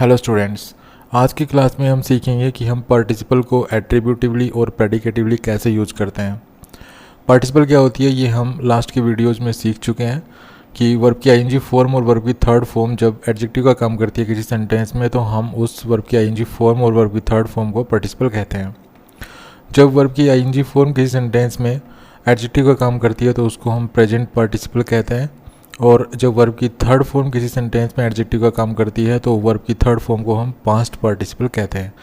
Hello students, आज की class में हम सीखेंगे कि हम पार्टिसिपल को एट्रीब्यूटिवली और प्रेडिकेटिवली कैसे यूज करते हैं। पार्टिसिपल क्या होती है ये हम लास्ट की वीडियोस में सीख चुके हैं कि वर्ब की आईएनजी फॉर्म और वर्ब की थर्ड फॉर्म जब एडजेक्टिव का काम करती है किसी सेंटेंस में तो हम उस वर्ब की आईएनजी फॉर्म और वर्ब की थर्ड फॉर्म को पार्टिसिपल कहते हैं। जब वर्ब की आईएनजी फॉर्म किसी सेंटेंस में एडजेक्टिव का काम करती है तो उसको हम प्रेजेंट पार्टिसिपल कहते हैं, और जब वर्ब की थर्ड फॉर्म किसी सेंटेंस में एडजेक्टिव का काम करती है तो वर्ब की थर्ड फॉर्म को हम पास्ट पार्टिसिपल कहते हैं।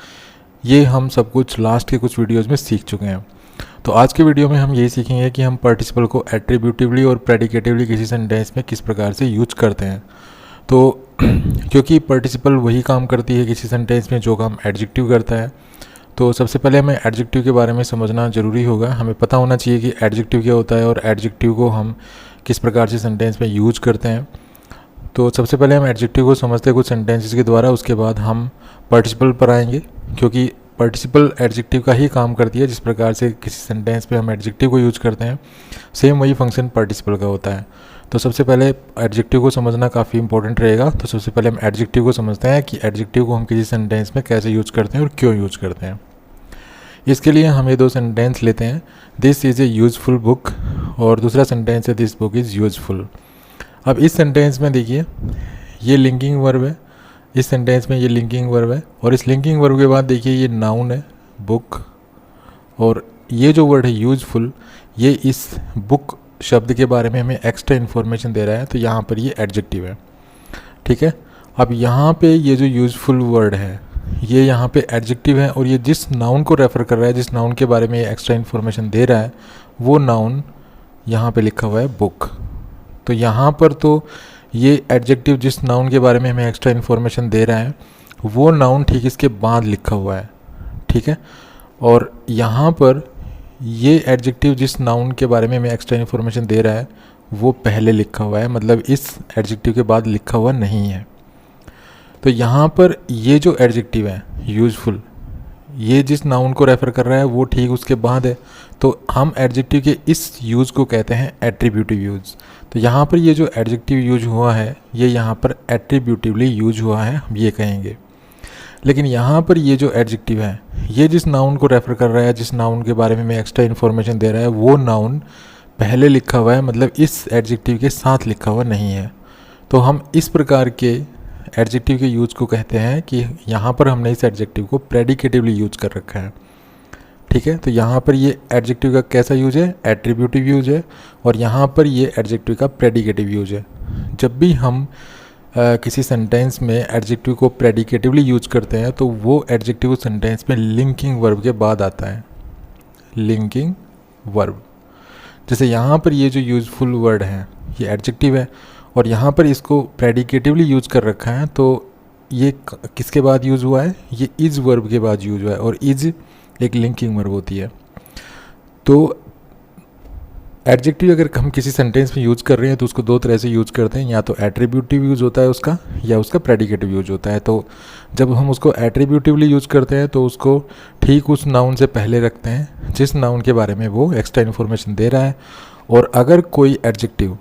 ये हम सब कुछ लास्ट के कुछ वीडियोस में सीख चुके हैं। तो आज के वीडियो में हम यही सीखेंगे कि हम पार्टिसिपल को एट्रीब्यूटिवली और प्रेडिकेटिवली किसी सेंटेंस में किस प्रकार से यूज करते हैं। तो क्योंकि पार्टिसिपल वही काम करती है किसी सेंटेंस में जो काम एडजेक्टिव करता है, तो सबसे पहले हमें एडजेक्टिव के बारे में समझना ज़रूरी होगा। हमें पता होना चाहिए कि एडजेक्टिव क्या होता है और एडजेक्टिव को हम किस प्रकार से सेंटेंस में यूज करते हैं। तो सबसे पहले हम एडजेक्टिव को समझते हैं कुछ सेंटेंसेस के द्वारा, उसके बाद हम पार्टिसिपल पर आएंगे, क्योंकि पार्टिसिपल एडजेक्टिव का ही काम करती है। जिस प्रकार से किसी सेंटेंस पे हम एडजेक्टिव को यूज करते हैं सेम वही फंक्शन पार्टिसिपल का होता है। तो सबसे पहले एडजेक्टिव को समझना काफ़ी इंपॉर्टेंट रहेगा। तो सबसे पहले हम एडजेक्टिव को समझते हैं कि एडजेक्टिव को हम किसी सेंटेंस में कैसे यूज करते हैं और क्यों यूज करते हैं। इसके लिए हम ये दो सेंटेंस लेते हैं, this is a useful book, और दूसरा सेंटेंस है दिस बुक इज़ यूजफुल। अब इस सेंटेंस में देखिए ये लिंकिंग वर्ब है, इस सेंटेंस में ये लिंकिंग वर्ब है, और इस लिंकिंग वर्ब के बाद देखिए ये नाउन है बुक, और ये जो वर्ड है यूजफुल ये इस बुक शब्द के बारे में हमें एक्स्ट्रा इन्फॉर्मेशन दे रहा है। तो यहाँ पर ये एडजेक्टिव है, ठीक है। अब यहाँ पे ये जो यूजफुल वर्ड है ये यहाँ पे एडजेक्टिव है, और ये जिस नाउन को रेफ़र कर रहा है, जिस नाउन के बारे में ये एक्स्ट्रा इन्फॉर्मेशन दे रहा है, वो नाउन यहाँ पे लिखा हुआ है बुक। तो यहाँ पर तो ये एडजेक्टिव जिस नाउन के बारे में हमें एक्स्ट्रा इन्फॉर्मेशन दे रहा है वो नाउन ठीक इसके बाद लिखा हुआ है, ठीक है। और यहाँ पर ये एडजेक्टिव जिस नाउन के बारे में हमें एक्स्ट्रा इन्फॉर्मेशन दे रहा है वो पहले लिखा हुआ है, मतलब इस एडजेक्टिव के बाद लिखा हुआ नहीं है। तो यहाँ पर ये जो एडजेक्टिव है यूजफुल, ये जिस नाउन को रेफ़र कर रहा है वो ठीक उसके बाद है। तो हम एडजेक्टिव के इस यूज़ को कहते हैं एट्रीब्यूटिव यूज़। तो यहाँ पर ये जो एडजेक्टिव यूज हुआ है ये यहाँ पर एट्रीब्यूटिवली यूज हुआ है, हम ये कहेंगे। लेकिन यहाँ पर ये जो एडजेक्टिव है ये जिस नाउन को रेफ़र कर रहा है, जिस नाउन के बारे में हमें एक्स्ट्रा इन्फॉर्मेशन दे रहा है वो नाउन पहले लिखा हुआ है, मतलब इस एडजेक्टिव के साथ लिखा हुआ नहीं है। तो हम इस प्रकार के एडजेक्टिव के यूज को कहते हैं कि यहाँ पर हमने इस एडजेक्टिव को प्रेडिकेटिवली यूज कर रखा है, ठीक है। तो यहाँ पर ये एडजेक्टिव का कैसा यूज है, एट्रीब्यूटिव यूज है, और यहाँ पर ये एडजेक्टिव का प्रेडिकेटिव यूज है। जब भी हम किसी सेंटेंस में एडजेक्टिव को प्रेडिकेटिवली यूज करते हैं तो वो एडजेक्टिव सेंटेंस में लिंकिंग वर्ब के बाद आता है, लिंकिंग वर्ब। जैसे यहाँ पर ये जो यूजफुल वर्ड है ये एडजेक्टिव है, और यहाँ पर इसको प्रेडिकेटिवली यूज कर रखा है, तो ये किसके बाद यूज़ हुआ है, ये इज़ वर्ब के बाद यूज हुआ है, और इज़ एक लिंकिंग वर्ब होती है। तो एडजेक्टिव अगर हम किसी सेंटेंस में यूज़ कर रहे हैं तो उसको दो तरह से यूज़ करते हैं, या तो एट्रीब्यूटिव यूज़ होता है उसका, या उसका प्रेडिकेटिव यूज़ होता है। तो जब हम उसको एट्रीब्यूटिवली यूज़ करते हैं तो उसको ठीक उस नाउन से पहले रखते हैं जिस नाउन के बारे में वो एक्स्ट्रा इन्फॉर्मेशन दे रहा है। और अगर कोई एडजेक्टिव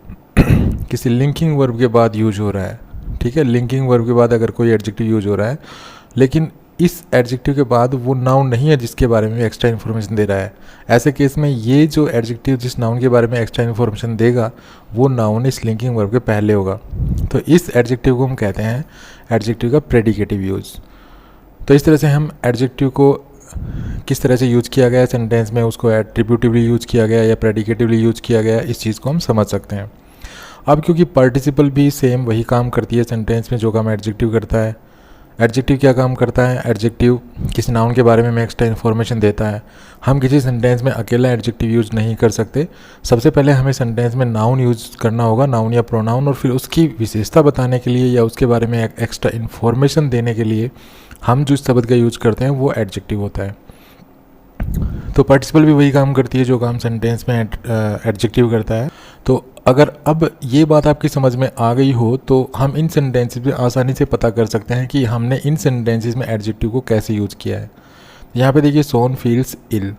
किसी लिंकिंग वर्ब के बाद यूज हो रहा है, ठीक है, लिंकिंग वर्ब के बाद अगर कोई एडजेक्टिव यूज हो रहा है लेकिन इस एडजेक्टिव के बाद वो नाउन नहीं है जिसके बारे में एक्स्ट्रा इन्फॉर्मेशन दे रहा है, ऐसे केस में ये जो एडजेक्टिव जिस नाउन के बारे में एक्स्ट्रा इन्फॉर्मेशन देगा वो नाउन इस लिंकिंग वर्ब के पहले होगा। तो इस एडजेक्टिव को हम कहते हैं एडजेक्टिव का प्रेडिकेटिव यूज़। तो इस तरह से हम एडजेक्टिव को किस तरह से यूज़ किया गया है सेंटेंस में, उसको एट्रीब्यूटिवली यूज़ किया गया या प्रेडिकेटिवली यूज़ किया गया, इस चीज़ को हम समझ सकते हैं। अब क्योंकि पार्टिसिपल भी सेम वही काम करती है सेंटेंस में जो काम एडजेक्टिव करता है। एडजेक्टिव क्या काम करता है, एडजेक्टिव किसी नाउन के बारे में हमें एक्स्ट्रा इन्फॉर्मेशन देता है। हम किसी सेंटेंस में अकेला एडजेक्टिव यूज़ नहीं कर सकते, सबसे पहले हमें सेंटेंस में नाउन यूज़ करना होगा, नाउन या प्रोनाउन, और फिर उसकी विशेषता बताने के लिए या उसके बारे में एक्स्ट्रा इन्फॉर्मेशन देने के लिए हम जिस शब्द का यूज़ करते हैं वो एडजेक्टिव होता है। तो पार्टिसिपल भी वही काम करती है जो काम सेंटेंस में एडजेक्टिव करता है। तो अगर अब ये बात आपकी समझ में आ गई हो तो हम इन सेंटेंसेस में आसानी से पता कर सकते हैं कि हमने इन सेंटेंसेस में एडजेक्टिव को कैसे यूज़ किया है। यहाँ पे देखिए सोन फील्स इल,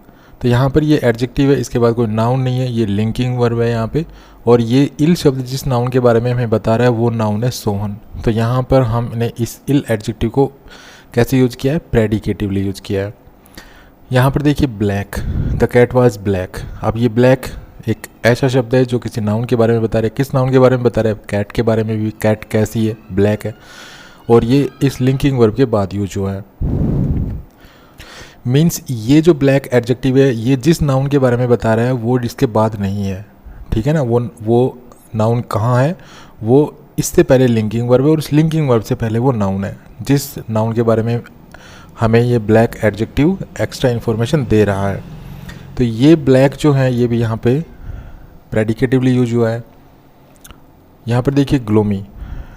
तो यहाँ पर ये एडजेक्टिव है, इसके बाद कोई नाउन नहीं है, ये लिंकिंग वर्ब है यहाँ पे, और ये इल शब्द जिस नाउन के बारे में हमें बता रहा है वो नाउन है सोहन। तो यहाँ पर हमने इस इल एडजेक्टिव को कैसे यूज़ किया है, प्रेडिकेटिवली यूज़ किया है। यहाँ पर देखिए black, the cat was black. अब ये ब्लैक एक ऐसा शब्द है जो किसी नाउन के बारे में बता रहा है। किस नाउन के बारे में बता रहा है, कैट के बारे में भी। कैट कैसी है, ब्लैक है, और ये इस लिंकिंग वर्ब के बाद यूज हुआ है। मीन्स ये जो ब्लैक एडजेक्टिव है ये जिस नाउन के बारे में बता रहा है वो इसके बाद नहीं है, ठीक है ना। वो नाउन कहाँ है, वो इससे पहले लिंकिंग वर्ब है और उस लिंकिंग वर्ब से पहले वो नाउन है जिस नाउन के बारे में हमें ये ब्लैक एडजेक्टिव एक्स्ट्रा इन्फॉर्मेशन दे रहा है। तो ये ब्लैक जो है ये भी यहाँ पे प्रेडिकेटिवली यूज हुआ है। यहाँ पर देखिए gloomy,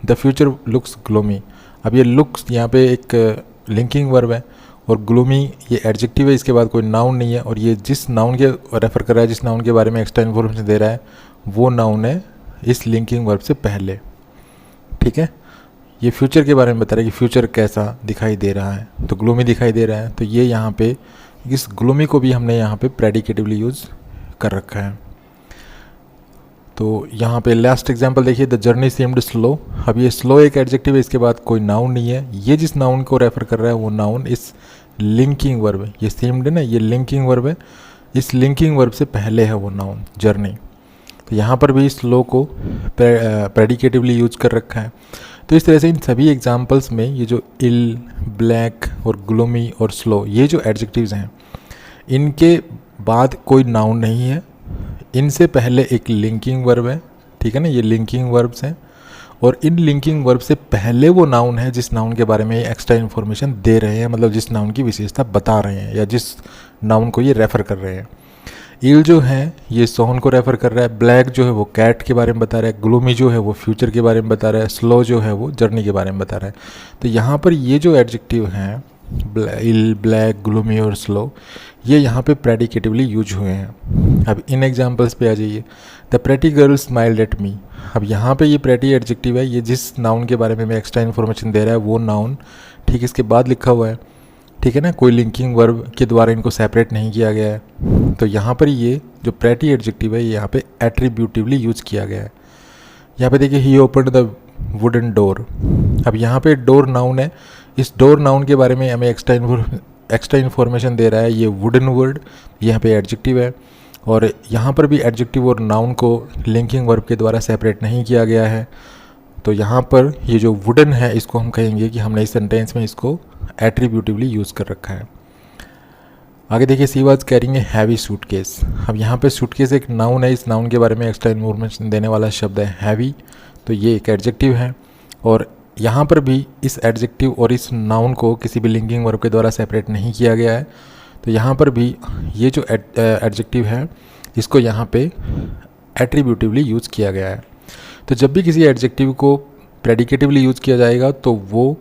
the future looks gloomy. अब ये लुक्स यहाँ पे एक लिंकिंग वर्ब है और ग्लोमी ये एडजेक्टिव है, इसके बाद कोई नाउन नहीं है, और ये जिस नाउन के रेफ़र कर रहा है, जिस नाउन के बारे में एक्स्ट्रा इन्फॉर्मेशन दे रहा है वो नाउन है इस लिंकिंग वर्ब से पहले, ठीक है। ये फ्यूचर के बारे में बता रहा है कि फ्यूचर कैसा दिखाई दे रहा है, तो ग्लोमी दिखाई दे रहा है। तो ये यहाँ पे इस ग्लोमी को भी हमने यहाँ पे प्रेडिकेटिवली यूज़ कर रखा है। तो यहाँ पे लास्ट एग्जांपल देखिए, द जर्नी सीम्ड स्लो। अब ये स्लो एक एडजेक्टिव है, इसके बाद कोई नाउन नहीं है। ये जिस नाउन को रेफ़र कर रहा है वो नाउन इस लिंकिंग वर्ब है। ये सीम्ड है ना, ये लिंकिंग वर्ब है, इस लिंकिंग वर्ब से पहले है वो नाउन जर्नी। तो यहाँ पर भी स्लो को प्रेडिकेटिवली यूज कर रखा है। तो इस तरह से इन सभी एग्जांपल्स में ये जो इल, ब्लैक और ग्लोमी और स्लो ये जो एडजेक्टिव्स हैं इनके बाद कोई नाउन नहीं है, इनसे पहले एक लिंकिंग वर्ब है, ठीक है ना। ये लिंकिंग वर्ब्स हैं और इन लिंकिंग वर्ब से पहले वो नाउन है जिस नाउन के बारे में एक्स्ट्रा इन्फॉर्मेशन दे रहे हैं, मतलब जिस नाउन की विशेषता बता रहे हैं या जिस नाउन को ये रेफ़र कर रहे हैं। इल जो है ये सोहन को रेफ़र कर रहा है, ब्लैक जो है वो कैट के बारे में बता रहा है, ग्लोमी जो है वो फ्यूचर के बारे में बता रहा है, स्लो जो है वो जर्नी के बारे में बता रहा है। तो यहाँ पर ये जो एडजेक्टिव हैं इल, ब्लैक, ग्लोमी और स्लो ये यहाँ पे प्रेडिकेटिवली यूज हुए हैं। अब इन एग्जांपल्स पे आ जाइए, the pretty girl smiled at me. अब यहाँ पे ये प्रेटी एडजेक्टिव है, ये जिस नाउन के बारे में एक्स्ट्रा इन्फॉर्मेशन दे रहा है वो नाउन ठीक इसके बाद लिखा हुआ है, ठीक है ना। कोई लिंकिंग वर्ब के द्वारा इनको सेपरेट नहीं किया गया है। तो यहाँ पर ये जो प्रेटी एडजेक्टिव है ये यहाँ पे एट्रीब्यूटिवली यूज किया गया है। यहाँ पे देखिए ही ओपनड द वुडन डोर। अब यहाँ पे डोर नाउन है, इस डोर नाउन के बारे में हमें एक्स्ट्रा इन्फॉर्मेशन दे रहा है ये वुडन वर्ड, यहाँ पे एडजेक्टिव है। और यहाँ पर भी एडजेक्टिव और नाउन को लिंकिंग वर्ब के द्वारा सेपरेट नहीं किया गया है। तो यहाँ पर ये जो वुडन है इसको हम कहेंगे कि हमने इस सेंटेंस में इसको एट्रीब्यूटिवली यूज़ कर रखा है। आगे देखिए, she was carrying a heavy suitcase. अब यहाँ पे सूटकेस एक नाउन है, इस नाउन के बारे में एक्स्ट्रा इन्फॉर्मेशन देने वाला शब्द है हैवी, तो ये एक एडजेक्टिव है। और यहाँ पर भी इस एडजेक्टिव और इस नाउन को किसी भी लिंकिंग वर्ब के द्वारा सेपरेट नहीं किया गया है। तो यहाँ पर भी ये जो एडजेक्टिव है इसको यहाँ पे एट्रीब्यूटिवली यूज़ किया गया है। तो जब भी किसी एडजेक्टिव को प्रेडिकेटिवली यूज़ किया जाएगा तो वो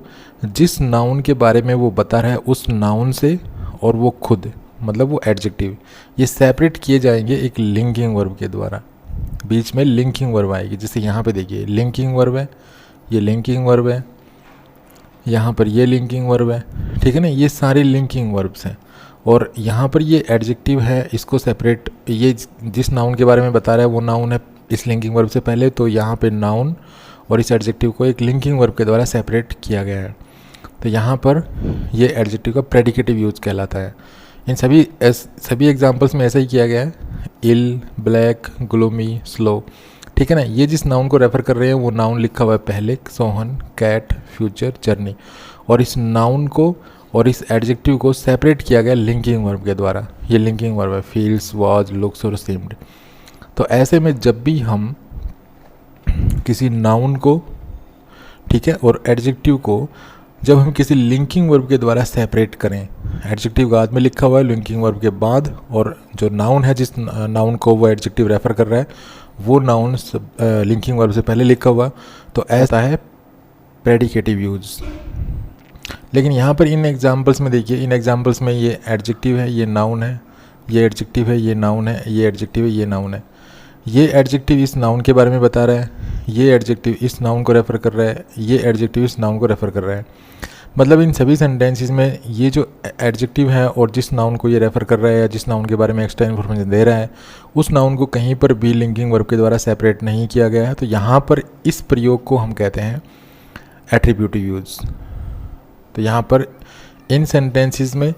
जिस नाउन के बारे में वो बता रहा है उस नाउन से और वो खुद मतलब वो एडजेक्टिव ये सेपरेट किए जाएंगे एक लिंकिंग वर्ब के द्वारा। बीच में लिंकिंग वर्ब आएगी, जैसे यहाँ पे देखिए लिंकिंग वर्ब है, ये लिंकिंग वर्ब है, यहाँ पर ये लिंकिंग वर्ब है, ठीक है ना। ये सारे लिंकिंग वर्ब्स हैं और यहाँ पर ये एडजेक्टिव है, इसको सेपरेट ये जिस नाउन के बारे में बता रहा है वो नाउन है इस लिंकिंग वर्ब से पहले, तो यहाँ पे नाउन और इस एडजेक्टिव को एक लिंकिंग वर्ब के द्वारा सेपरेट किया गया है। तो यहाँ पर ये एडजेक्टिव का प्रेडिकेटिव यूज़ कहलाता है। इन सभी एग्जांपल्स में ऐसा ही किया गया है, इल, ब्लैक, ग्लोमी, स्लो, ठीक है ना। ये जिस नाउन को रेफ़र कर रहे हैं वो नाउन लिखा हुआ है पहले, सोहन, कैट, फ्यूचर, जर्नी, और इस नाउन को और इस एडजेक्टिव को सेपरेट किया गया लिंकिंग वर्ब के द्वारा। ये लिंकिंग वर्ब है, फील्स, वाज, लुक्स और सीम्ड। तो ऐसे में जब भी हम किसी नाउन को, ठीक है, और एडजेक्टिव को जब हम किसी लिंकिंग वर्ब के द्वारा सेपरेट करें, एडजेक्टिव बाद में लिखा हुआ है लिंकिंग वर्ब के बाद, और जो नाउन है जिस नाउन को वो एडजेक्टिव रेफ़र कर रहा है वो नाउन लिंकिंग वर्ब से पहले लिखा हुआ, तो ऐसा है प्रेडिकेटिव यूज़। लेकिन यहाँ पर इन एग्जांपल्स में देखिए, इन एग्जांपल्स में ये एडजेक्टिव है, ये नाउन है, ये एडजेक्टिव है, ये नाउन है, ये एडजेक्टिव है, ये नाउन है। ये एडजेक्टिव इस नाउन के बारे में बता रहा है, ये एडजेक्टिव इस नाउन को रेफ़र कर रहा है, ये एडजेक्टिव इस नाउन को रेफ़र कर रहा है। मतलब इन सभी सेंटेंसेस में ये जो एडजेक्टिव है और जिस नाउन को ये रेफ़र कर रहा है या जिस नाउन के बारे में एक्स्ट्रा इन्फॉर्मेशन दे रहा है, उस नाउन को कहीं पर भी लिंकिंग वर्ब के द्वारा सेपरेट नहीं किया गया है। तो यहाँ पर इस प्रयोग को हम कहते हैं एट्रीब्यूटिव यूज़। तो यहाँ पर इन सेंटेंसेस में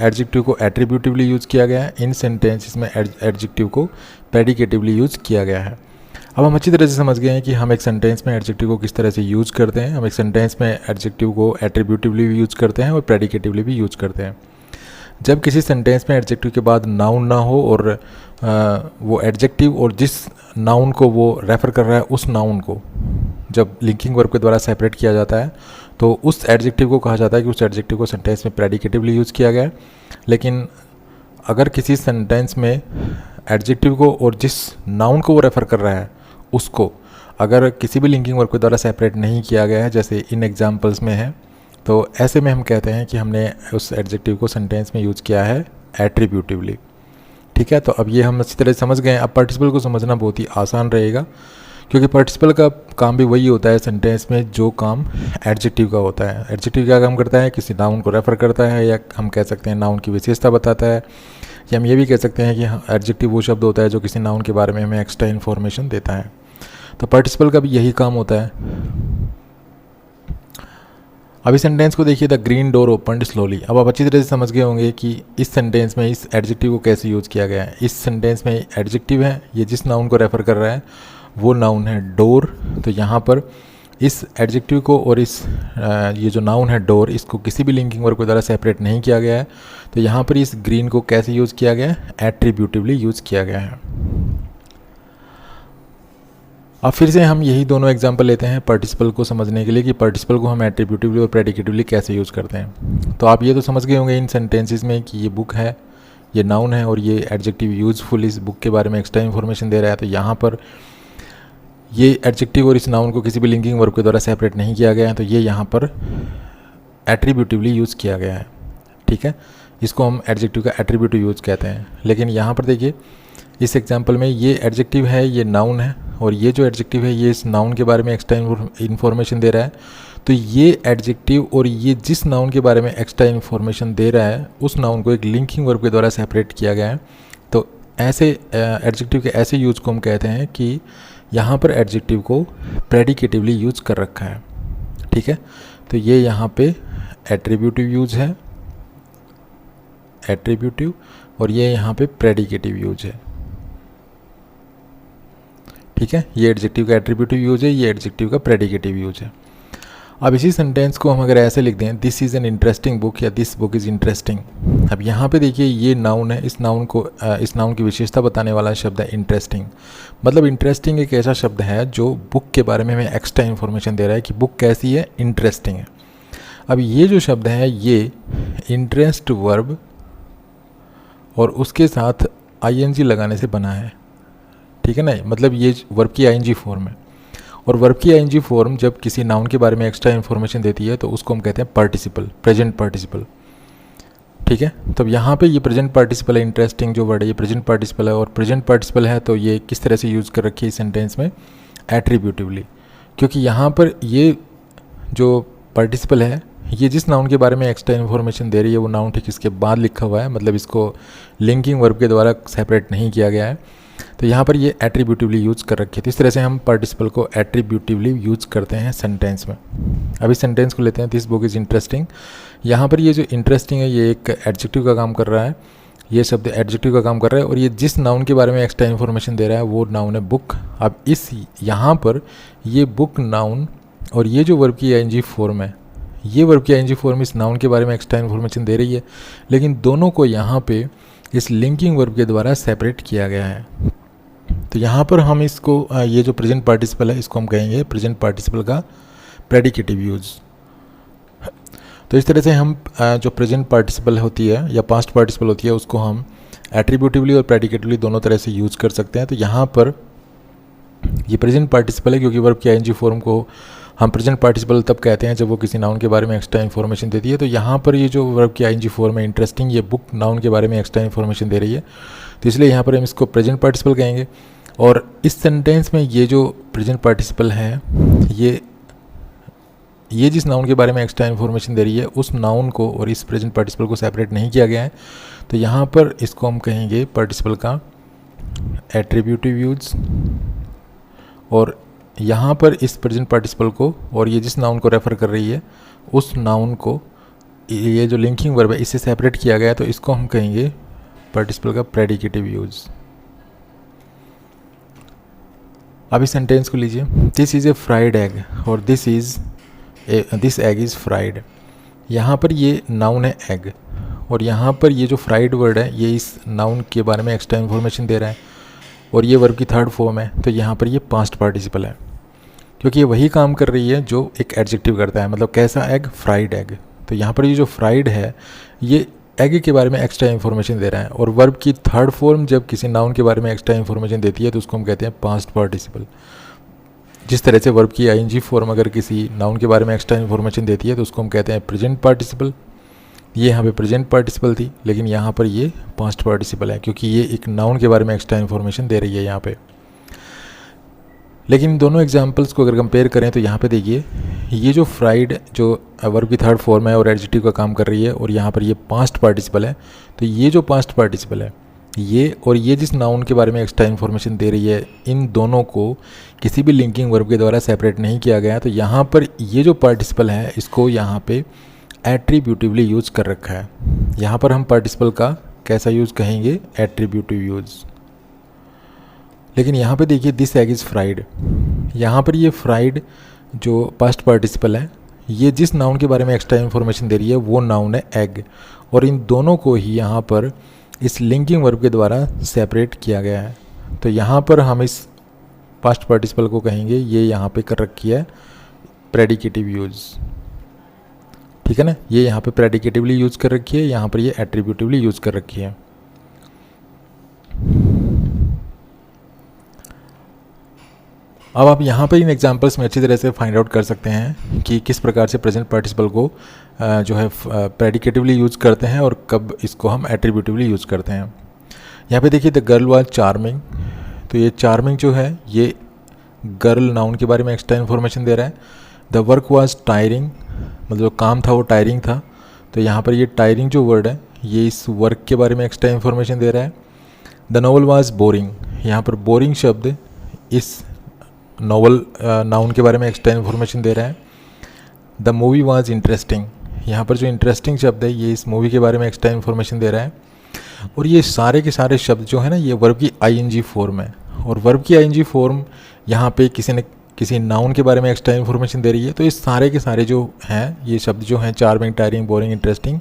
एडजेक्टिव को एट्रीब्यूटिवली यूज़ किया गया है, इन सेंटेंसेस में एडजेक्टिव को प्रेडिकेटिवली यूज़ किया गया है। अब हम अच्छी तरह से समझ गए हैं कि हम एक सेंटेंस में एडजेक्टिव को किस तरह से यूज़ करते हैं। हम एक सेंटेंस में एडजेक्टिव को एट्रीब्यूटिवली भी यूज़ करते हैं और प्रेडिकेटिवली भी यूज़ करते हैं। जब किसी सेंटेंस में एडजेक्टिव के बाद नाउन ना हो और वो एडजेक्टिव और जिस नाउन को वो रेफ़र कर रहा है उस नाउन को जब लिंकिंग वर्ब के द्वारा सेपरेट किया जाता है तो उस एडजेक्टिव को कहा जाता है कि उस एडजेक्टिव को सेंटेंस में प्रेडिकेटिवली यूज़ किया गया है। लेकिन अगर किसी सेंटेंस में एडजेक्टिव को और जिस नाउन को वो रेफ़र कर रहा है उसको अगर किसी भी लिंकिंग वर्ब के द्वारा सेपरेट नहीं किया गया है, जैसे इन एग्जांपल्स में है, तो ऐसे में हम कहते हैं कि हमने उस एडजेक्टिव को सेंटेंस में यूज़ किया है एट्रीब्यूटिवली। ठीक है, तो अब ये हम अच्छी तरह से समझ गए। अब पार्टिसिपल को समझना बहुत ही आसान रहेगा, क्योंकि पार्टिसिपल का काम भी वही होता है सेंटेंस में जो काम एडजेक्टिव का होता है। एडजेक्टिव क्या काम करता है? किसी नाउन को रेफ़र करता है, या हम कह सकते हैं नाउन की विशेषता बताता है, या हम ये भी कह सकते हैं कि एडजेक्टिव वो शब्द होता है जो किसी नाउन के बारे में हमें एक्स्ट्रा इन्फॉर्मेशन देता है। तो पार्टिसिपल का भी यही काम होता है। अभी सेंटेंस को देखिए, the green door opened slowly. अब आप अच्छी तरह से समझ गए होंगे कि इस सेंटेंस में इस एडजेक्टिव को कैसे यूज़ किया गया है। इस सेंटेंस में एडजेक्टिव है, ये जिस नाउन को रेफ़र कर रहा है वो नाउन है डोर। तो यहाँ पर इस एडजेक्टिव को और इस ये जो नाउन है डोर, इसको किसी भी लिंकिंग वर्ब के द्वारा सेपरेट नहीं किया गया है। तो यहाँ पर इस ग्रीन को कैसे यूज़ किया गया है? एट्रीब्यूटिवली यूज़ किया गया है। अब फिर से हम यही दोनों एग्जांपल लेते हैं पार्टिसिपल को समझने के लिए कि पार्टिसिपल को हम एट्रीब्यूटिवली और प्रेडिकेटिवली कैसे यूज़ करते हैं। तो आप ये तो समझ गए होंगे इन सेंटेंसेस में कि ये बुक है, ये नाउन है और ये एडजेक्टिव यूज़फुल इस बुक के बारे में एक्स्ट्रा इन्फॉर्मेशन दे रहा है। तो यहाँ पर ये एडजेक्टिव और इस नाउन को किसी भी लिंकिंग वर्ब के द्वारा सेपरेट नहीं किया गया है, तो ये यहाँ पर एट्रीब्यूटिवली यूज़ किया गया है। ठीक है, इसको हम एडजेक्टिव का एट्रीब्यूटिव यूज़ कहते हैं। लेकिन यहाँ पर देखिए इस एग्जांपल में ये एडजेक्टिव है, ये नाउन है, और ये जो एडजेक्टिव है ये इस नाउन के बारे में एक्स्ट्रा इन्फॉर्मेशन दे रहा है। तो ये एडजेक्टिव और ये जिस नाउन के बारे में एक्स्ट्रा इन्फॉर्मेशन दे रहा है उस नाउन को एक लिंकिंग वर्ब के द्वारा सेपरेट किया गया है। तो ऐसे एडजेक्टिव के ऐसे यूज़ को हम कहते हैं कि यहाँ पर एडजेक्टिव को प्रेडिकेटिवली यूज़ कर रखा है। ठीक है, तो ये यहाँ पे एट्रीब्यूटिव यूज़ है, एट्रीब्यूटिव, और ये यहाँ पे प्रेडिकेटिव यूज़ है। ठीक है, ये एडजेक्टिव का एट्रीब्यूटिव यूज़ है, ये एडजेक्टिव का प्रेडिकेटिव यूज़ है। अब इसी सेंटेंस को हम अगर ऐसे लिख दें, this is an interesting book या दिस बुक इज़ इंटरेस्टिंग। अब यहाँ पे देखिए ये नाउन है, इस नाउन की विशेषता बताने वाला शब्द है इंटरेस्टिंग। मतलब इंटरेस्टिंग एक ऐसा शब्द है जो बुक के बारे में हमें एक्स्ट्रा इन्फॉर्मेशन दे रहा है कि बुक कैसी है, इंटरेस्टिंग है। अब ये जो शब्द है ये इंटरेस्ट वर्ब और उसके साथ आईएनजी लगाने से बना है। ठीक है ना, मतलब ये वर्ब की आईएनजी फॉर्म है, और वर्ब की आईएनजी फॉर्म जब किसी नाउन के बारे में एक्स्ट्रा इन्फॉर्मेशन देती है तो उसको हम कहते हैं पार्टिसिपल, प्रेजेंट पार्टिसिपल। ठीक है, तो यहाँ पे ये प्रेजेंट पार्टिसिपल है, इंटरेस्टिंग जो वर्ड है ये प्रेजेंट पार्टिसिपल है, और प्रेजेंट पार्टिसिपल है तो ये किस तरह से यूज़ कर रखी है इस सेंटेंस में? एट्रीब्यूटिवली। क्योंकि यहाँ पर ये जो पार्टिसिपल है ये जिस नाउन के बारे में एक्स्ट्रा इन्फॉर्मेशन दे रही है वो नाउन ठीक इसके बाद लिखा हुआ है, मतलब इसको लिंकिंग वर्ब के द्वारा सेपरेट नहीं किया गया है। तो यहाँ पर ये एट्रीब्यूटिवली यूज़ कर रखी है। तो इस तरह से हम पार्टिसिपल को एट्रीब्यूटिवली यूज़ करते हैं सेंटेंस में। अभी सेंटेंस को लेते हैं, दिस बुक इज़ इंटरेस्टिंग। यहाँ पर ये जो इंटरेस्टिंग है ये एक एडजेक्टिव का काम कर रहा है, ये शब्द एडजेक्टिव का काम कर रहा है, और ये जिस नाउन के बारे में एक्स्ट्रा इन्फॉर्मेशन दे रहा है वो नाउन है बुक। अब इस यहाँ पर ये बुक नाउन और ये जो वर्ब की आईएनजी फॉर्म है, ये वर्ब की आईएनजी फॉर्म इस नाउन के बारे में एक्स्ट्रा इन्फॉर्मेशन दे रही है, लेकिन दोनों को यहाँ पे इस लिंकिंग वर्ब के द्वारा सेपरेट किया गया है। तो यहाँ पर हम इसको ये जो प्रेजेंट पार्टिसिपल है इसको हम कहेंगे प्रेजेंट पार्टिसिपल का प्रेडिकेटिव यूज़। तो इस तरह से हम जो प्रेजेंट पार्टिसिपल होती है या पास्ट पार्टिसिपल होती है उसको हम एट्रीब्यूटिवली और प्रेडिकेटिवली दोनों तरह से यूज़ कर सकते हैं। तो यहाँ पर ये प्रेजेंट पार्टिसिपल है क्योंकि वर्ब की आईएनजी फॉर्म को हम प्रेजेंट पार्टिसिपल तब कहते हैं जब वो किसी नाउन के बारे में एक्स्ट्रा इन्फॉर्मेशन देती है। तो यहाँ पर ये जो वर्ब की आईएनजी फॉर्म है इंटरेस्टिंग, ये बुक नाउन के बारे में एक्स्ट्रा इन्फॉर्मेशन दे रही है, तो इसलिए यहाँ पर हम इसको प्रेजेंट पार्टिसिपल कहेंगे। और इस सेंटेंस में ये जो प्रेजेंट पार्टिसिपल है ये जिस नाउन के बारे में एक्स्ट्रा इन्फॉर्मेशन दे रही है उस नाउन को और इस प्रेजेंट पार्टिसिपल को सेपरेट नहीं किया गया है, तो यहाँ पर इसको हम कहेंगे पार्टिसिपल का एट्रीब्यूटिव यूज। और यहाँ पर इस प्रेजेंट पार्टिसिपल को और ये जिस नाउन को रेफ़र कर रही है उस नाउन को, ये जो लिंकिंग वर्ब है इससे सेपरेट किया गया है, तो इसको हम कहेंगे पार्टिसिपल का प्रेडिकेटिव यूज। अब इस सेंटेंस को लीजिए, this is a fried egg और दिस एग इज़ फ्राइड। यहाँ पर ये नाउन है एग और यहाँ पर ये जो फ्राइड वर्ड है ये इस नाउन के बारे में एक्स्ट्रा इन्फॉर्मेशन दे रहा है और ये वर्ब की थर्ड फॉर्म है, तो यहाँ पर ये पास्ट पार्टिसिपल है क्योंकि ये वही काम कर रही है जो एक एडजेक्टिव करता है। मतलब कैसा एग? Fried egg. तो यहाँ पर ये जो फ्राइड है ये एग के बारे में एक्स्ट्रा इन्फॉर्मेशन दे रहा है और वर्ब की थर्ड फॉर्म जब किसी नाउन के बारे में एक्स्ट्रा इन्फॉर्मेशन देती है तो उसको हम कहते हैं पास्ट पार्टिसिपल। जिस तरह से वर्ब की आईएनजी फॉर्म अगर किसी नाउन के बारे में एक्स्ट्रा इन्फॉर्मेशन देती है तो उसको हम कहते हैं प्रेजेंट पार्टिसिपल। ये यहाँ पे प्रेजेंट पार्टिसिपल थी, लेकिन यहाँ पर ये पास्ट पार्टिसिपल है क्योंकि ये एक नाउन के बारे में एक्स्ट्रा इन्फॉर्मेशन दे रही है यहाँ पे। लेकिन इन दोनों एग्जांपल्स को अगर कंपेयर करें तो यहाँ पे देखिए, ये जो फ्राइड जो वर्ब की थर्ड फॉर्म है और एडजेक्टिव का काम कर रही है और यहाँ पर ये पास्ट पार्टिसिपल है, तो ये जो पास्ट पार्टिसिपल है ये और ये जिस नाउन के बारे में एक्स्ट्रा इन्फॉर्मेशन दे रही है, इन दोनों को किसी भी लिंकिंग वर्ब के द्वारा सेपरेट नहीं किया गया। तो यहाँ पर ये जो पार्टिसिपल है इसको यहाँ पे एट्रीब्यूटिवली यूज कर रखा है। यहाँ पर हम पार्टिसिपल का कैसा यूज कहेंगे? Attributive use. लेकिन यहाँ पे देखिए दिस एग इज़ फ्राइड, यहाँ पर ये फ्राइड जो पास्ट पार्टिसिपल है ये जिस नाउन के बारे में एक्स्ट्रा इन्फॉर्मेशन दे रही है वो नाउन है एग और इन दोनों को ही यहाँ पर इस लिंकिंग वर्ब के द्वारा सेपरेट किया गया है। तो यहाँ पर हम इस पास्ट पार्टिसिपल को कहेंगे ये यहाँ पे कर रखी है प्रेडिकेटिव यूज। ठीक है ना, ये यहाँ पे प्रेडिकेटिवली यूज कर रखी है, यहाँ पर ये एट्रीब्यूटिवली यूज कर रखी है। अब आप यहाँ पर इन एग्जांपल्स में अच्छी तरह से फाइंड आउट कर सकते हैं कि किस प्रकार से प्रेजेंट पार्टिसिपल को जो है प्रेडिकेटिवली यूज़ करते हैं और कब इसको हम एट्रीब्यूटिवली यूज़ करते हैं। यहाँ पे देखिए द गर्ल वाज चार्मिंग, तो ये चार्मिंग जो है ये गर्ल नाउन के बारे में एक्स्ट्रा इन्फॉर्मेशन दे रहा है। द वर्क वाज टायरिंग, मतलब जो काम था वो टायरिंग था, तो यहाँ पर ये टायरिंग जो वर्ड है ये इस वर्क के बारे में एक्स्ट्रा इन्फॉर्मेशन दे रहा है। द नॉवल वाज बोरिंग, यहाँ पर बोरिंग शब्द इस नॉवल नाउन के बारे में एक्स्ट्रा इन्फॉर्मेशन दे रहा है। द मूवी वाज इंटरेस्टिंग, यहाँ पर जो इंटरेस्टिंग शब्द है ये इस मूवी के बारे में एक्स्ट्रा इन्फॉर्मेशन दे रहा है। और ये सारे के सारे शब्द जो है ना ये वर्ब की आईएनजी फॉर्म है और वर्ब की आईएनजी फॉर्म यहाँ पे किसी नाउन के बारे में एक्स्ट्रा इन्फॉर्मेशन दे रही है। तो इस सारे के सारे जो हैं ये शब्द जो हैं चार्मिंग, टायरिंग, बोरिंग, इंटरेस्टिंग,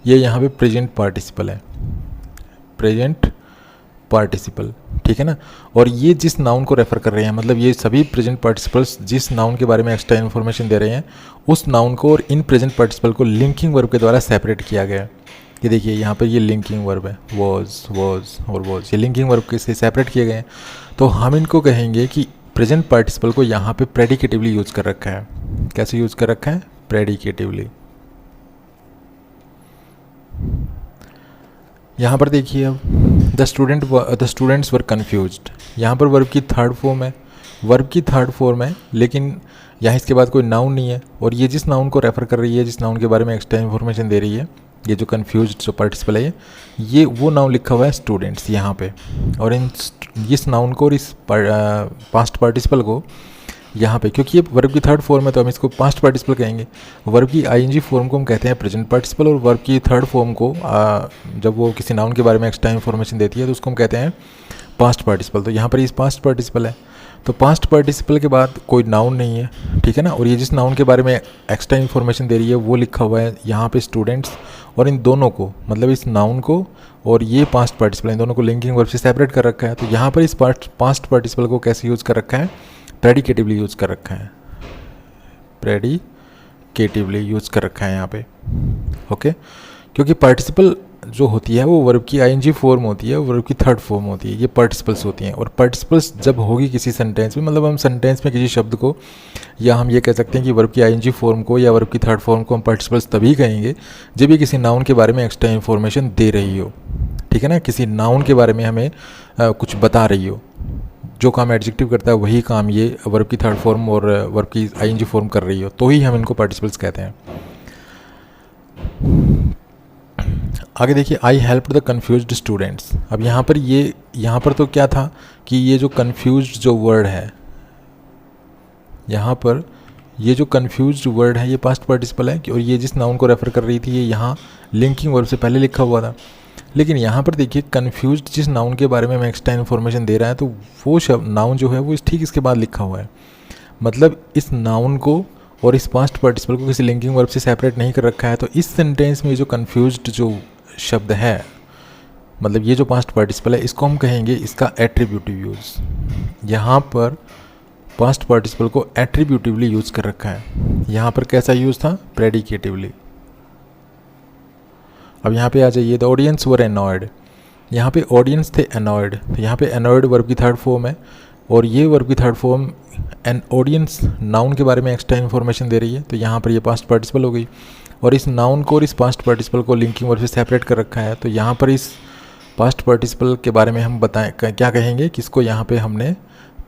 ये यहाँ पे प्रेजेंट पार्टिसिपल है, प्रेजेंट पार्टिसिपल। ठीक है ना, और ये जिस नाउन को रेफर कर रहे हैं, मतलब ये सभी प्रेजेंट पार्टिसिपल्स जिस नाउन के बारे में एक्स्ट्रा इन्फॉर्मेशन दे रहे हैं उस नाउन को और इन प्रेजेंट पार्टिसिपल को लिंकिंग वर्ब के द्वारा सेपरेट किया गया है। ये देखिए यहाँ पर ये लिंकिंग वर्ब है, वॉज और वॉज, ये लिंकिंग वर्ब के से सेपरेट किए गए हैं। तो हम इनको कहेंगे कि प्रेजेंट पार्टिसिपल को यहाँ पे प्रेडिकेटिवली यूज कर रखा है। कैसे यूज कर रखा है? प्रेडिकेटिवली। यहाँ पर देखिए अब द स्टूडेंट्स वर कन्फ्यूज्ड, यहाँ पर वर्ब की थर्ड फॉर्म है, लेकिन यहाँ इसके बाद कोई नाउन नहीं है और ये जिस नाउन को रेफर कर रही है, जिस नाउन के बारे में एक्स्ट्रा इन्फॉर्मेशन दे रही है, ये जो कन्फ्यूज्ड जो पार्टिसिपल है ये वो नाउन लिखा हुआ है स्टूडेंट्स यहाँ पे। और इस नाउन को और इस पास्ट पार्टिसिपल को यहाँ पे, क्योंकि ये वर्ब की थर्ड फॉर्म है तो हम इसको पास्ट पार्टिसिपल कहेंगे। वर्ब की आईएनजी फॉर्म को हम कहते हैं प्रेजेंट पार्टिसिपल और वर्ब की थर्ड फॉर्म को जब वो किसी नाउन के बारे में एक्स्ट्रा इन्फॉर्मेशन देती है तो उसको हम कहते हैं पास्ट पार्टिसिपल। तो यहाँ पर इस पास्ट पार्टिसिपल है, तो पास्ट पार्टिसिपल के बाद कोई नाउन नहीं है, ठीक है ना, और ये जिस नाउन के बारे में एक्स्ट्रा इन्फॉर्मेशन दे रही है वो लिखा हुआ है यहाँ पे स्टूडेंट्स। और इन दोनों को, मतलब इस नाउन को और ये पास्ट पार्टिसिपल, इन दोनों को लिंकिंग वर्ब से सेपरेट कर रखा है। तो यहाँ पर इस पास्ट पार्टिसिपल को कैसे यूज़ कर रखा है? प्रेडिकेटिवली यूज़ कर रखा है, प्रेडिकेटिवली यूज़ कर रखा है यहाँ पे। ओके, क्योंकि पार्टिसिपल जो होती है वो वर्ब की आईएनजी फॉर्म होती है, वर्ब की थर्ड फॉर्म होती है, ये पार्टिसिपल्स होती हैं। और पार्टिसिपल्स जब होगी किसी सेंटेंस में, मतलब हम सेंटेंस में किसी शब्द को, या हम ये कह सकते हैं कि वर्ब की आईएनजी फॉर्म को या वर्ब की थर्ड फॉर्म को हम पार्टिसिपल्स तभी कहेंगे जब ये किसी नाउन के बारे में एक्स्ट्रा इन्फॉर्मेशन दे रही हो। ठीक है ना, किसी नाउन के बारे में हमें कुछ बता रही हो, जो काम एडजेक्टिव करता है वही काम ये वर्ब की थर्ड फॉर्म और वर्ब की आईएनजी फॉर्म कर रही हो, तो ही हम इनको पार्टिसिपल्स कहते हैं। आगे देखिए, I help the confused students. अब यहाँ पर तो क्या था कि ये जो कन्फ्यूज्ड जो वर्ड है, यहाँ पर ये जो कन्फ्यूज्ड वर्ड है ये पास्ट पार्टिसिपल है, और ये जिस नाउन को रेफर कर रही थी ये यहाँ लिंकिंग वर्ब से पहले लिखा हुआ था। लेकिन यहाँ पर देखिए, कन्फ्यूज्ड जिस नाउन के बारे में हमें एक्स्ट्रा इन्फॉर्मेशन दे रहा है, तो वो शब्द नाउन जो है वो ठीक इसके बाद लिखा हुआ है। मतलब इस नाउन को और इस पास्ट पार्टिसिपल को किसी लिंकिंग वर्ब से सेपरेट नहीं कर रखा है। तो इस सेंटेंस में जो कन्फ्यूज्ड जो शब्द है, मतलब ये जो पास्ट पार्टिसिपल है, इसको हम कहेंगे इसका एट्रीब्यूटिव यूज़। यहाँ पर पास्ट पार्टिसिपल को एट्रीब्यूटिवली यूज़ कर रखा है। यहाँ पर कैसा यूज़ था? प्रेडिकेटिवली। अब यहाँ पे आ जाइए, द ऑडियंस वर एनॉयड। यहाँ पे ऑडियंस थे एनॉयड, तो यहाँ पे एनॉयड वर्ब की थर्ड फॉर्म है, और ये वर्ब की third form an audience noun के बारे में एक्स्ट्रा इन्फॉर्मेशन दे रही है, तो यहाँ पर ये पास्ट पार्टिसिपल हो गई। और इस नाउन को और इस पास्ट पार्टिसिपल को लिंकिंग वर्ब से सेपरेट कर रखा है, तो यहाँ पर इस पास्ट पार्टिसिपल के बारे में हम बताएं क्या कहेंगे कि इसको यहाँ पे हमने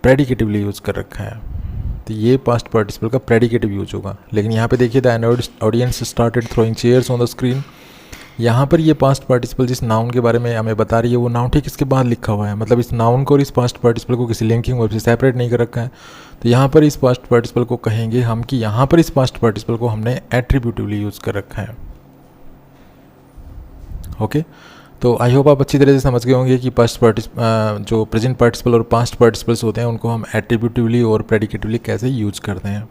प्रेडिकेटिवली यूज़ कर रखा है, तो ये पास्ट पार्टिसिपल का प्रेडिकेटिव यूज होगा। लेकिन यहाँ पे देखिए, the annoyed audience started throwing chairs on the screen. यहाँ पर ये पास्ट पार्टिसिपल जिस नाउन के बारे में हमें बता रही है वो नाउन ठीक इसके बाद लिखा हुआ है। मतलब इस नाउन को और इस पास्ट पार्टिसिपल को किसी लिंकिंग वर्ब से सेपरेट नहीं कर रखा है, तो यहाँ पर इस पास्ट पार्टिसिपल को कहेंगे हम कि यहाँ पर इस पास्ट पार्टिसिपल को हमने एट्रीब्यूटिवली यूज़ कर रखा है। ओके, तो आई होप आप अच्छी तरह से समझ गए होंगे कि जो प्रेजेंट पार्टिसिपल और पास्ट पार्टिसिपल्स होते हैं उनको हम एट्रीब्यूटिवली और प्रेडिकेटिवली कैसे यूज करते हैं।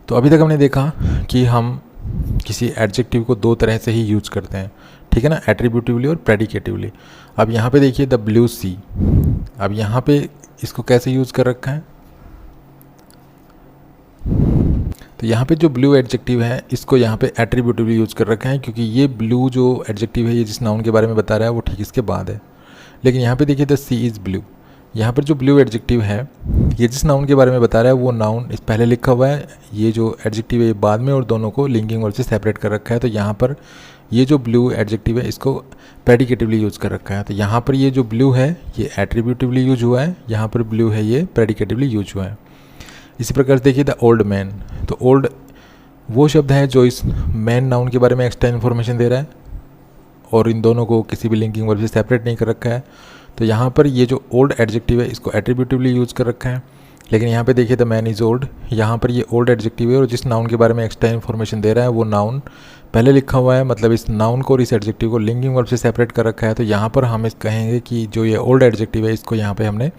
तो अभी तक हमने देखा कि हम किसी एडजेक्टिव को दो तरह से ही यूज करते हैं, ठीक है ना, एट्रीब्यूटिवली और प्रेडिकेटिवली। अब यहाँ पे देखिए, द ब्लू सी। अब यहाँ पे इसको कैसे यूज कर रखा है? तो यहाँ पे जो ब्लू एडजेक्टिव है इसको यहाँ पे एट्रीब्यूटिवली यूज़ कर रखा है, क्योंकि ये ब्लू जो एडजेक्टिव है ये जिस नाउन के बारे में बता रहा है वो ठीक इसके बाद है। लेकिन यहाँ पे देखिए, द सी इज़ ब्लू। यहाँ पर जो ब्लू एडजेक्टिव है ये जिस नाउन के बारे में बता रहा है वो नाउन इस पहले लिखा हुआ है, ये जो एडजेक्टिव है ये बाद में, और दोनों को लिंकिंग वर्ब से सेपरेट कर रखा है। तो यहाँ पर ये जो ब्लू एडजेक्टिव है इसको प्रेडिकेटिवली यूज़ कर रखा है। तो यहाँ पर ये जो ब्लू है ये एट्रीब्यूटिवली यूज हुआ है, यहाँ पर ब्लू है ये प्रेडिकेटिवली यूज हुआ है। इसी प्रकार से देखिए, द ओल्ड मैन। तो ओल्ड वो शब्द है जो इस मैन नाउन के बारे में एक्स्ट्रा इन्फॉर्मेशन दे रहा है, और इन दोनों को किसी भी लिंकिंग वर्ब से सेपरेट नहीं कर रखा है। तो यहाँ पर ये जो ओल्ड एडजेक्टिव है इसको एट्रीब्यूटिवली यूज़ कर रखा है। लेकिन यहाँ पे देखिए, द मैन इज़ ओल्ड। यहाँ पर ये ओल्ड एडजेक्टिव है और जिस नाउन के बारे में एक्स्ट्रा इन्फॉर्मेशन दे रहा है वो नाउन पहले लिखा हुआ है। मतलब इस नाउन को और इस एडजेक्टिव को लिंकिंग वर्ब से सेपरेट कर रखा है। तो यहाँ पर हम इस कहेंगे कि जो ये ओल्ड एडजेक्टिव है इसको यहाँ पर हमने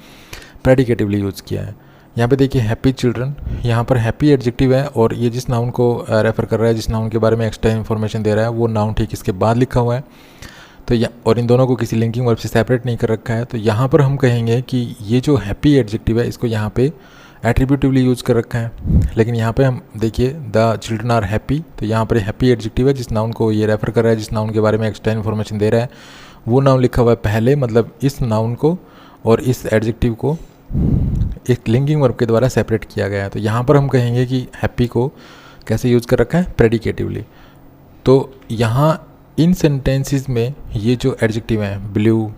प्रेडिकेटिवली यूज़ किया है। यहाँ पे देखिए, हैप्पी चिल्ड्रन। यहाँ पर हैप्पी एडजेक्टिव है और ये जिस नाउन को रेफ़र कर रहा है, जिस नाउन के बारे में एक्स्ट्रा इन्फॉर्मेशन दे रहा है वो नाउन ठीक इसके बाद लिखा हुआ है। तो और इन दोनों को किसी लिंकिंग वर्ब से सेपरेट नहीं कर रखा है। तो यहाँ पर हम कहेंगे कि ये जो हैप्पी एडजेक्टिव है इसको यहाँ पे एट्रीब्यूटिवली यूज़ कर रखा है। लेकिन यहाँ पे हम देखिए, द चिल्ड्रन आर हैप्पी। तो यहाँ पर हैप्पी एडजेक्टिव है, जिस नाउन को ये रेफ़र कर रहा है, जिस नाउन के बारे में एक्स्ट्रा इन्फॉर्मेशन दे रहा है वो नाउन लिखा हुआ है पहले। मतलब इस नाउन को और इस एडजेक्टिव को एक लिंकिंग वर्ब के द्वारा सेपरेट किया गया है। तो यहाँ पर हम कहेंगे कि हैप्पी को कैसे यूज़ कर रखा है? प्रेडिकेटिवली। तो यहाँ इन सेंटेंसेस में ये जो एडजेक्टिव हैं ब्लू,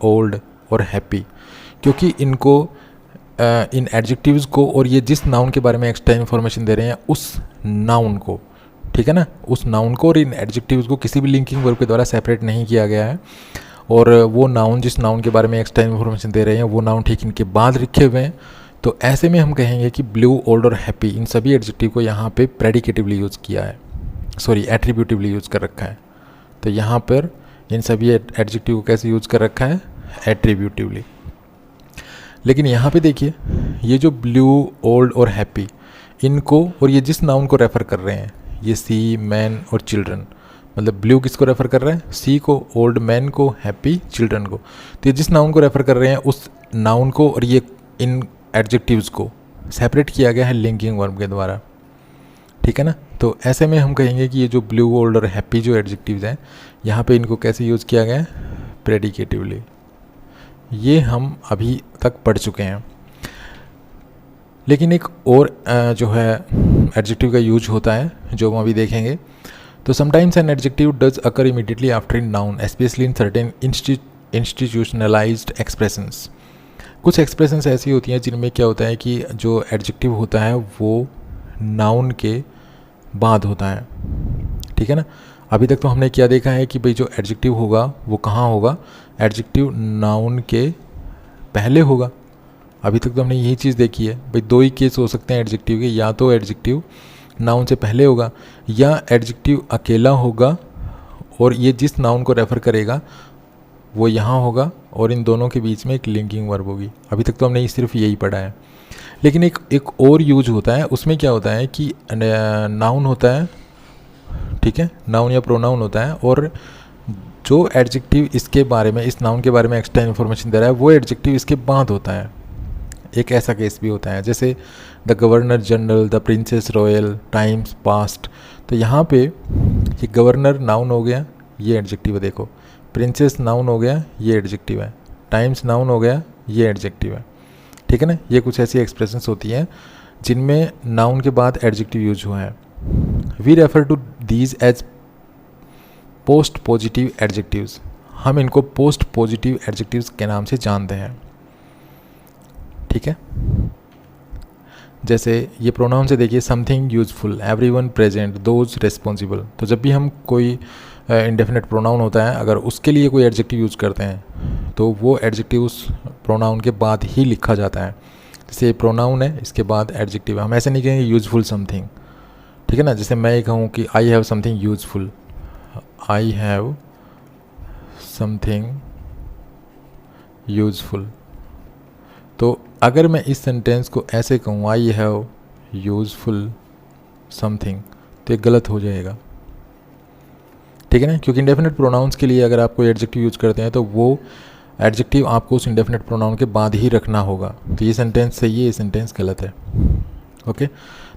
ओल्ड और हैप्पी, क्योंकि इनको इन एडजेक्टिव्स को और ये जिस नाउन के बारे में एक्स्ट्रा इन्फॉर्मेशन दे रहे हैं उस नाउन को, ठीक है ना, उस नाउन को और इन एडजेक्टिव्स को किसी भी लिंकिंग वर्ब के द्वारा सेपरेट नहीं किया गया है। और वो नाउन जिस नाउन के बारे में एक्स्ट्रा इन्फॉर्मेशन दे रहे हैं वो नाउन ठीक इनके बाद लिखे हुए हैं। तो ऐसे में हम कहेंगे कि ब्लू, ओल्ड और हैप्पी इन सभी एडजेक्टिव को यहाँ पे प्रेडिकेटिवली यूज़ किया है, एट्रीब्यूटिवली यूज़ कर रखा है। तो यहाँ पर इन सभी एडजेक्टिव को कैसे यूज़ कर रखा है? एट्रीब्यूटिवली। लेकिन यहाँ पे देखिए, ये जो ब्लू, ओल्ड और हैप्पी, इनको और ये जिस नाउन को रेफ़र कर रहे हैं, ये सी, मैन और चिल्ड्रन, मतलब ब्लू किसको रेफ़र कर रहा है? सी को, ओल्ड मैन को, हैप्पी चिल्ड्रन को। तो ये जिस नाउन को रेफ़र कर रहे हैं उस नाउन को और ये इन एडजेक्टिव्स को सेपरेट किया गया है लिंकिंग वर्ब के द्वारा, ठीक है ना। तो ऐसे में हम कहेंगे कि ये जो ब्लू, ओल्ड और हैप्पी जो एडजेक्टिव्स हैं यहाँ पे इनको कैसे यूज़ किया गया है? प्रेडिकेटिवली। ये हम अभी तक पढ़ चुके हैं। लेकिन एक और जो है एडजेक्टिव का यूज होता है जो हम अभी देखेंगे। तो sometimes an adjective does occur immediately after in noun, specially in certain institutionalised expressions. कुछ एक्सप्रेशंस ऐसी होती हैं जिनमें क्या होता है कि जो एडजेक्टिव होता है वो नाउन के बाद होता है, ठीक है ना। अभी तक तो हमने क्या देखा है कि भाई जो एडजेक्टिव होगा वो कहाँ होगा, एडजेक्टिव नाउन के पहले होगा। अभी तक तो हमने यही चीज़ देखी है भाई, दो ही केस हो सकते हैं एडजेक्टिव के, या तो एडजेक्टिव नाउन से पहले होगा या एडजेक्टिव अकेला होगा और ये जिस नाउन को रेफ़र करेगा वो यहाँ होगा और इन दोनों के बीच में एक लिंकिंग वर्ब होगी। अभी तक तो हमने सिर्फ यही पढ़ा है, लेकिन एक और यूज होता है, उसमें क्या होता है कि नाउन होता है, ठीक है, नाउन या प्रोनाउन होता है, और जो एडजेक्टिव इसके बारे में, इस नाउन के बारे में एक्स्ट्रा इन्फॉर्मेशन दे रहा है वो एडजेक्टिव इसके बाद होता है। एक ऐसा केस भी होता है जैसे the governor general, the princess royal, times past. तो यहाँ पे ये गवर्नर नाउन हो गया, ये एडजेक्टिव है, देखो प्रिंसेस नाउन हो गया, ये एडजेक्टिव है, टाइम्स नाउन हो गया, ये एडजेक्टिव है, ठीक है ना। ये कुछ ऐसी एक्सप्रेशंस होती हैं जिनमें नाउन के बाद एडजेक्टिव यूज हुआ है। We refer to these as post positive adjectives. हम इनको पोस्ट पॉजिटिव एडजेक्टिव्स के नाम से जानते हैं, ठीक है। जैसे ये प्रोनाउन से देखिए, something useful, everyone present, those responsible. तो जब भी हम कोई इंडेफिनेट प्रोनाउन होता है, अगर उसके लिए कोई एडजेक्टिव यूज़ करते हैं तो वो एडजेक्टिव उस प्रोनाउन के बाद ही लिखा जाता है। जैसे प्रोनाउन है, इसके बाद एडजेक्टिव है, हम ऐसे नहीं कहेंगे यूजफुल समथिंग, ठीक है ना। जैसे मैं ये कहूँ कि I have something useful, I have something useful. तो अगर मैं इस सेंटेंस को ऐसे कहूँ, आई हैव यूजफुल समथिंग, तो ये गलत हो जाएगा, ठीक है ना। क्योंकि इंडेफिनेट प्रोनाउंस के लिए अगर आप कोई एडजेक्टिव यूज़ करते हैं तो वो एडजेक्टिव आपको उस इंडेफिनेट प्रोनाउन के बाद ही रखना होगा। तो ये सेंटेंस सही है, ये सेंटेंस गलत है, ओके।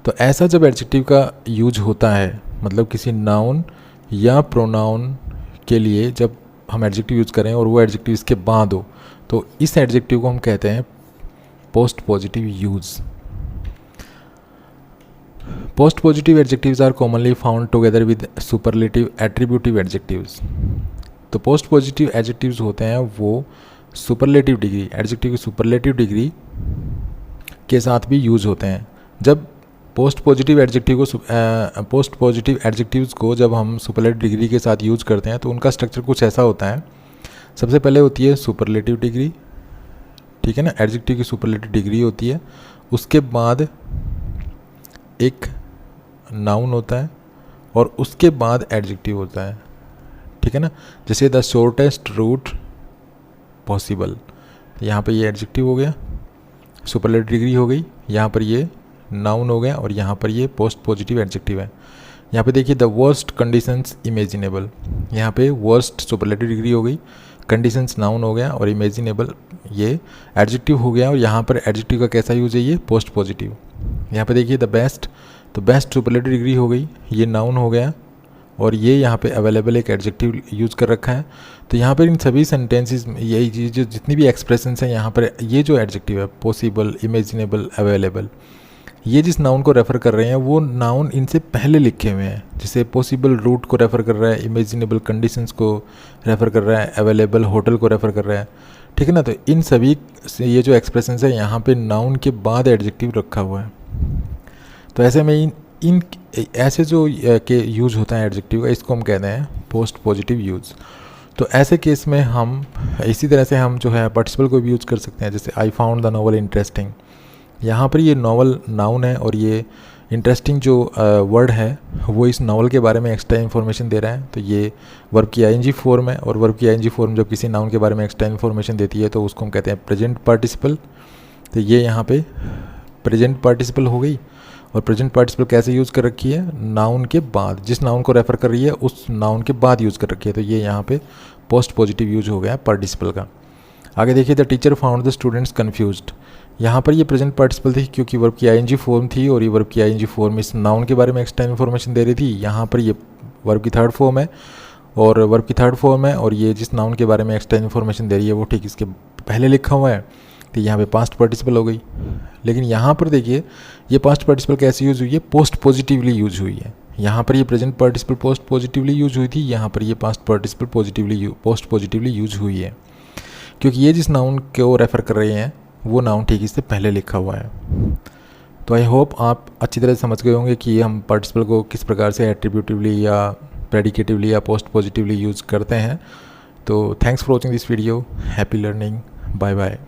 तो ऐसा जब एडजेक्टिव का यूज होता है, मतलब किसी नाउन या प्रोनाउन के लिए जब हम एडजेक्टिव यूज़ करें और वो एडजेक्टिव इसके बाद हो, तो इस एडजेक्टिव को हम कहते हैं post positive use. Post positive adjectives are commonly found together with superlative attributive adjectives. तो पोस्ट पॉजिटिव एडजेक्टिव्स होते हैं वो सुपरलेटिव डिग्री, एडजेक्टिव की सुपरलेटिव डिग्री के साथ भी यूज होते हैं। जब पोस्ट पॉजिटिव एडजेक्टिव्स को जब हम सुपरलेटिव डिग्री के साथ यूज करते हैं तो उनका स्ट्रक्चर कुछ ऐसा होता है। सबसे पहले होती है सुपरलेटिव डिग्री, ठीक है ना, एडजेक्टिव की सुपरलेटिव डिग्री होती है। उसके बाद एक नाउन होता है और उसके बाद एडजेक्टिव होता है, ठीक है ना। जैसे द शॉर्टेस्ट रूट पॉसिबल, यहाँ पे ये एडजेक्टिव हो गया, सुपरलेटिव डिग्री हो गई, यहाँ पर ये नाउन हो गया और यहाँ पर ये पोस्ट पॉजिटिव एडजेक्टिव है। यहाँ पे देखिए द वर्स्ट कंडीशंस इमेजिनेबल, यहाँ पे वर्स्ट सुपरलेटिव डिग्री हो गई, कंडीशंस नाउन हो गया और इमेजिनेबल ये एडजेक्टिव हो गया। और यहाँ पर एडजेक्टिव का कैसा यूज है, ये पोस्ट पॉजिटिव। यहाँ पे देखिए द बेस्ट, तो बेस्ट सुपरलेटिव डिग्री हो गई, ये नाउन हो गया और ये यहाँ पे अवेलेबल एक एडजेक्टिव यूज़ कर रखा है। तो यहाँ पर इन सभी सेंटेंसेस में यही जो जितनी भी एक्सप्रेशंस हैं, यहाँ पर ये जो एडजेक्टिव है पॉसिबल, इमेजिनेबल, अवेलेबल, ये जिस नाउन को रेफ़र कर रहे हैं वो नाउन इनसे पहले लिखे हुए हैं। जैसे पॉसिबल रूट को रेफ़र कर रहा है, इमेजिनेबल कंडीशंस को रेफ़र कर रहा है, अवेलेबल होटल को रेफ़र कर रहा है, ठीक है ना। तो इन सभी ये जो एक्सप्रेशंस है यहाँ पे नाउन के बाद एडजेक्टिव रखा हुआ है। तो ऐसे में इन ऐसे जो के यूज़ होता है एडजेक्टिव का, इसको हम कहते हैं पोस्ट पॉजिटिव यूज़। तो ऐसे केस में हम इसी तरह से हम जो है पार्टिसिपल को भी यूज़ कर सकते हैं। जैसे I found the novel interesting, यहाँ पर ये नॉवल नाउन है और ये इंटरेस्टिंग जो वर्ड है वो इस नावल के बारे में एक्स्ट्रा इन्फॉर्मेशन दे रहा है। तो ये वर्ब की आईएनजी फॉर्म है और वर्ब की आईएनजी फॉर्म जब किसी नाउन के बारे में एक्स्ट्रा इन्फॉर्मेशन देती है तो उसको हम कहते हैं प्रेजेंट पार्टिसिपल। तो ये यहाँ पे प्रेजेंट पार्टिसिपल हो गई। और प्रेजेंट पार्टिसिपल कैसे यूज़ कर रखी है, नाउन के बाद, जिस नाउन को रेफ़र कर रही है उस नाउन के बाद यूज़ कर रखी है। तो ये यहाँ पे पोस्ट पॉजिटिव यूज हो गया पार्टिसिपल का। आगे देखिए the teacher found the students confused, यहाँ पर ये प्रेजेंट पार्टिसिपल थी क्योंकि वर्ब की आईएनजी फॉर्म थी और ये वर्ब की आईएनजी फॉर्म इस नाउन के बारे में एक्स्ट्रा इन्फॉर्मेशन दे रही थी। यहाँ पर ये वर्ब की थर्ड फॉर्म है और वर्ब की थर्ड फॉर्म है और ये जिस नाउन के बारे में एक्स्ट्रा इन्फॉर्मेशन दे रही है वो ठीक इसके पहले लिखा हुआ है। तो यहाँ पे पास्ट पार्टिसिपल हो गई। लेकिन यहाँ पर देखिए ये पास्ट पार्टिसिपल कैसे यूज़ हुई है, पोस्ट पॉजिटिवली यूज हुई है। यहाँ पर ये present participle post positively use हुई थी, यहाँ पर ये past participle post positively use हुई है। क्योंकि ये जिस नाउन को रेफ़र कर रहे हैं वो नाउन ठीक इससे पहले लिखा हुआ है। तो आई होप आप अच्छी तरह से समझ गए होंगे कि हम पार्टिसिपल को किस प्रकार से एट्रीब्यूटिवली या प्रेडिकेटिवली या पोस्ट पॉजिटिवली यूज़ करते हैं। तो thanks for watching this video, happy learning, bye bye.